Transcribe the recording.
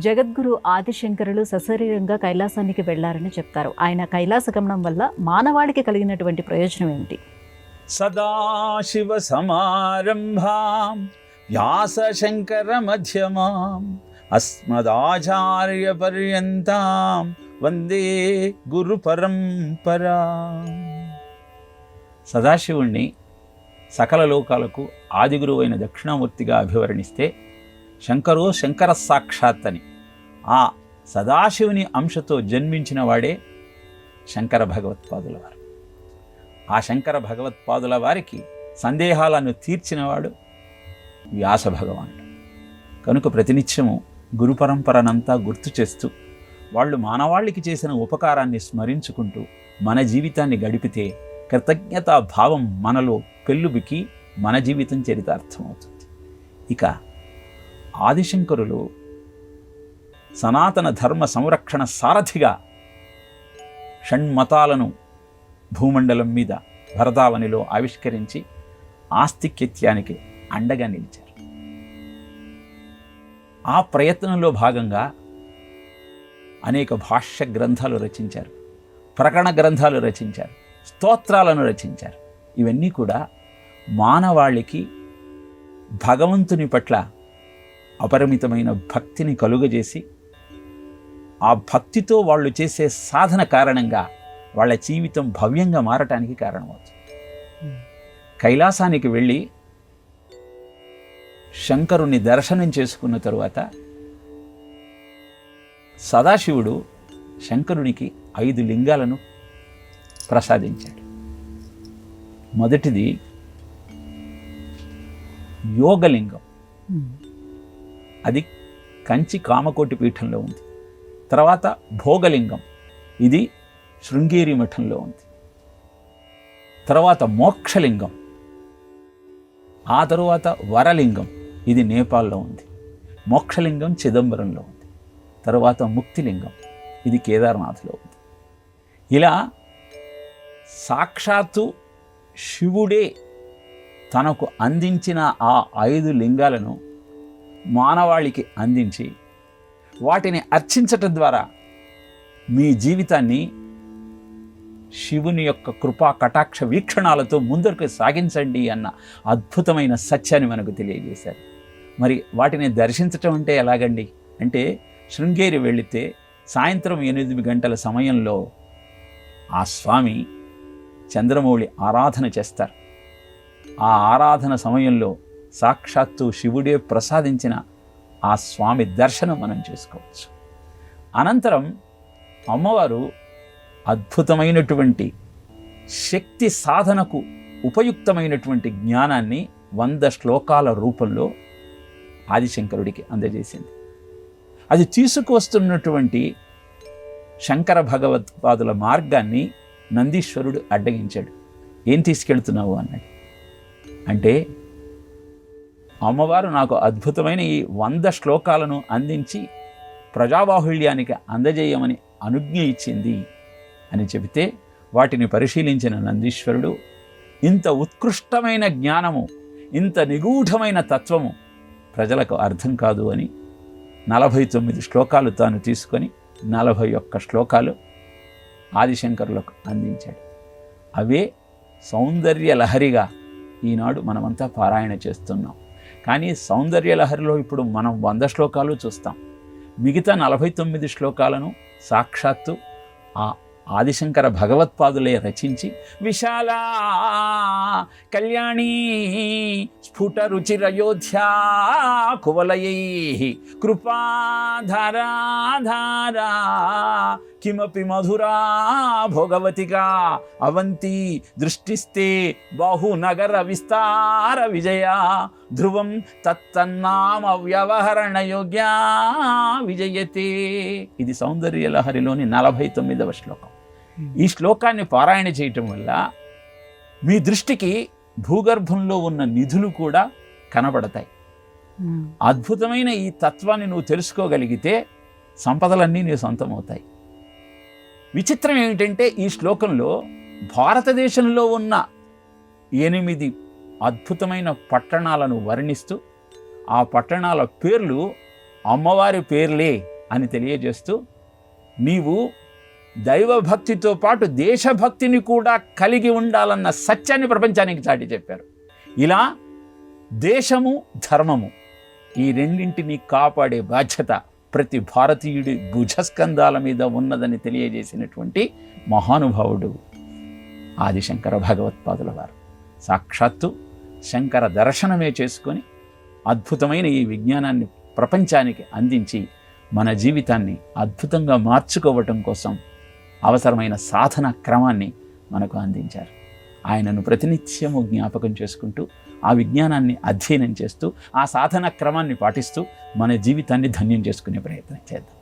జగద్గురు ఆదిశంకరులు సశరీరంగా కైలాసానికి వెళ్లారని చెప్తారు. ఆయన కైలాస గమనం వల్ల మానవాళికి కలిగినటువంటి ప్రయోజనం ఏమిటి? సదాశివ సమారంభాం వ్యాస శంకర మధ్యమాం అస్మదాచార్య పర్యంతాం వందే గురు పరంపరా. సదాశివుణ్ణి సకల లోకాలకు ఆదిగురువైన దక్షిణామూర్తిగా అభివర్ణిస్తే శంకరో శంకర సాక్షాత్ అని ఆ సదాశివుని అంశతో జన్మించిన వాడే శంకర భగవత్పాదుల వారు. ఆ శంకర భగవత్పాదుల వారికి సందేహాలను తీర్చినవాడు వ్యాస భగవానుడు. కనుక ప్రతినిత్యము గురు పరంపరనంతా గుర్తు చేస్తూ వాళ్ళు మానవాళికి చేసిన ఉపకారాన్ని స్మరించుకుంటూ మన జీవితాన్ని గడిపితే కృతజ్ఞతా భావం మనలో పెళ్ళుబికి మన జీవితం చరితార్థమవుతుంది. ఇక ఆదిశంకరులు సనాతన ధర్మ సంరక్షణ సారథిగా షణ్మతాలను భూమండలం మీద భరతావనిలో ఆవిష్కరించి ఆస్తిక్యత్యానికి అండగా నిలిచారు. ఆ ప్రయత్నంలో భాగంగా అనేక భాష్య గ్రంథాలు రచించారు, ప్రకరణ గ్రంథాలు రచించారు, స్తోత్రాలను రచించారు. ఇవన్నీ కూడా మానవాళికి భగవంతుని పట్ల అపరిమితమైన భక్తిని కలుగజేసి ఆ భక్తితో వాళ్ళు చేసే సాధన కారణంగా వాళ్ళ జీవితం భవ్యంగా మారటానికి కారణమవుతుంది. కైలాసానికి వెళ్ళి శంకరుని దర్శనం చేసుకున్న తరువాత సదాశివుడు శంకరునికి 5 లింగాలను ప్రసాదించాడు. మొదటిది యోగలింగం, అది కంచి కామకోటి పీఠంలో ఉంది. తర్వాత భోగలింగం, ఇది శృంగేరి మఠంలో ఉంది. తర్వాత మోక్షలింగం, ఆ తరువాత వరలింగం, ఇది నేపాల్లో ఉంది. మోక్షలింగం చిదంబరంలో ఉంది. తరువాత ముక్తిలింగం, ఇది కేదార్నాథ్లో ఉంది. ఇలా సాక్షాత్తు శివుడే తనకు అందించిన ఆ 5 లింగాలను మానవాళికి అందించి వాటిని అర్చించటం ద్వారా మీ జీవితాన్ని శివుని యొక్క కృపా కటాక్ష వీక్షణాలతో ముందరకు సాగించండి అన్న అద్భుతమైన సత్యాన్ని మనకు తెలియజేశారు. మరి వాటిని దర్శించటం అంటే ఎలాగండి అంటే, శృంగేరి వెళితే సాయంత్రం 8 గంటల సమయంలో ఆ స్వామి చంద్రమౌళి ఆరాధన చేస్తారు. ఆ ఆరాధన సమయంలో సాక్షాత్తు శివుడే ప్రసాదించిన ఆ స్వామి దర్శనం మనం చేసుకోవచ్చు. అనంతరం అమ్మవారు అద్భుతమైనటువంటి శక్తి సాధనకు ఉపయుక్తమైనటువంటి జ్ఞానాన్ని 100 శ్లోకాల రూపంలో ఆదిశంకరుడికి అందజేసింది. అది తీసుకువస్తున్నటువంటి శంకర భగవత్పాదుల మార్గాన్ని నందీశ్వరుడు అడ్డగించాడు. ఏం తీసుకెళ్తున్నావు అన్నాడు. అంటే అమ్మవారు నాకు అద్భుతమైన ఈ 100 శ్లోకాలను అందించి ప్రజాబాహుళ్యానికి అందజేయమని అనుజ్ఞ ఇచ్చింది అని చెబితే, వాటిని పరిశీలించిన నందీశ్వరుడు ఇంత ఉత్కృష్టమైన జ్ఞానము, ఇంత నిగూఢమైన తత్వము ప్రజలకు అర్థం కాదు అని 49 శ్లోకాలు తాను తీసుకొని 41 శ్లోకాలు ఆదిశంకరులకు అందించాడు. అవే సౌందర్య లహరిగా ఈనాడు మనమంతా పారాయణ చేస్తున్నాం. కానీ సౌందర్య లహరిలో ఇప్పుడు మనం 100 శ్లోకాలు చూస్తాం. మిగతా 49 శ్లోకాలను సాక్షాత్తు ఆ ఆదిశంకర భగవత్పాదులే రచించి విశాలా కళ్యాణీ స్ఫుట రుచిరయోధ్యా కువలయై కృపాధారాధారా కిమపి మధురా భోగవతిగా అవంతి దృష్టిస్తే బాహునగర విస్తార విజయా ధ్రువం తత్తన్నామ వ్యవహరణ యోగ్యా విజయతే. ఇది సౌందర్య లహరిలోని 49వ శ్లోకం. ఈ శ్లోకాన్ని పారాయణ చేయటం వల్ల మీ దృష్టికి భూగర్భంలో ఉన్న నిధులు కూడా కనబడతాయి. అద్భుతమైన ఈ తత్వాన్ని నువ్వు తెలుసుకోగలిగితే సంపదలన్నీ నీ సొంతమవుతాయి. విచిత్రం ఏమిటంటే, ఈ శ్లోకంలో భారతదేశంలో ఉన్న 8 అద్భుతమైన పట్టణాలను వర్ణిస్తూ ఆ పట్టణాల పేర్లు అమ్మవారి పేర్లే అని తెలియజేస్తూ నీవు దైవభక్తితో పాటు దేశభక్తిని కూడా కలిగి ఉండాలన్న సత్యాన్ని ప్రపంచానికి చాటి చెప్పారు. ఇలా దేశము ధర్మము ఈ రెండింటిని కాపాడే బాధ్యత ప్రతి భారతీయుడి భుజస్కంధాల మీద ఉన్నదని తెలియజేసినటువంటి మహానుభావుడు ఆదిశంకర భగవత్పాదుల వారు. సాక్షాత్తు శంకర దర్శనమే చేసుకొని అద్భుతమైన ఈ విజ్ఞానాన్ని ప్రపంచానికి అందించి మన జీవితాన్ని అద్భుతంగా మార్చుకోవటం కోసం అవసరమైన సాధన క్రమాన్ని మనకు అందించారు. ఆయనను ప్రతినిత్యము జ్ఞాపకం చేసుకుంటూ ఆ విజ్ఞానాన్ని అధ్యయనం చేస్తూ ఆ సాధన క్రమాన్ని పాటిస్తూ మన జీవితాన్ని ధన్యం చేసుకునే ప్రయత్నం చేద్దాం.